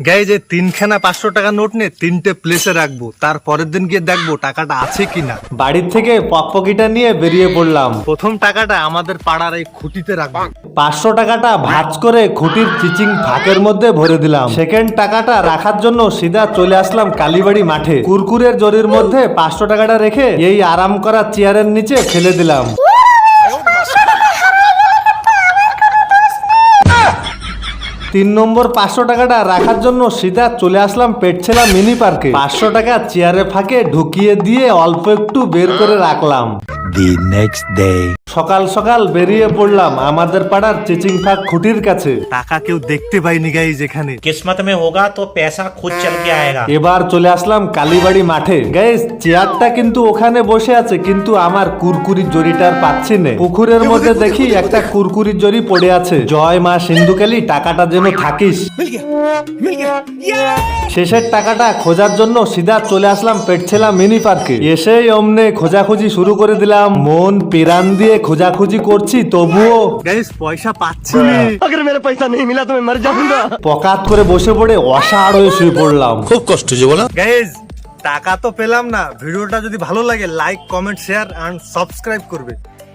Guys এই তিনখানা 500 টাকা নোট নিয়ে 3টে প্লেসে রাখবো, তারপরের দিন গিয়ে দেখবো টাকাটা আছে কিনা। বাড়ির থেকে পকপকিটা নিয়ে বেরিয়ে পড়লাম। প্রথম টাকাটা আমাদের পাড়ার এই খুঁটিতে রাখবো। 500 টাকাটা ভাঁজ করে খুঁটির চিচিং ফাঁকের মধ্যে ভরে দিলাম। সেকেন্ড টাকাটা রাখার জন্য সিধা চলে আসলাম কালীবাড়ি মাঠে। কুরকুরের জরির মধ্যে 500 টাকাটা রেখে এই আরাম করা চেয়ারের নিচে ফেলে দিলাম। 3 নম্বর 500 টাকাটা রাখার জন্য সিধা চলে আসলাম পেটছেলা মিনি পার্কে। 500 টাকা চেয়ারে ফাঁকে ঢুকিয়ে দিয়ে অল্প একটু বের করে রাখলাম। The next day. সকাল সকাল বেরিয়ে পড়লাম আমাদের পাড়ার চিচিং ফাঁক খুঁটির কাছে। টাকা কেউ দেখতে পাইনি গাইজ এখানে। किस्मत में होगा तो पैसा खुद चल के आएगा। এবার চলে আসলাম কালীবাড়ি মাঠে। গাইস চেয়ারটা কিন্তু ওখানে বসে আছে, কিন্তু আমার কুরকুরির জরিটার পাচ্ছি না। পুকুরের মধ্যে দেখি একটা কুরকুরির জরি পড়ে আছে। জয় মা সিন্ধুকালী, টাকাটা যেন থাকিস। শেষের টাকাটা খোঁজার জন্য সিধা চলে আসলাম পেটছেলা মিনি পার্কে। এসেই অমনে খোঁজাখুঁজি শুরু করে দিলাম। মন প্রাণ দিয়ে খোঁজাখুঁজি করছি, তবুও গাইজ পয়সা পাচ্ছি না। পকাত করে বসে পড়ে অসাড় হয়ে শুয়ে পড়লাম। খুব কষ্ট যে বলো। গাইজ টাকা তো পেলাম না। ভিডিওটা যদি ভালো লাগে like, comment, share and subscribe করবে।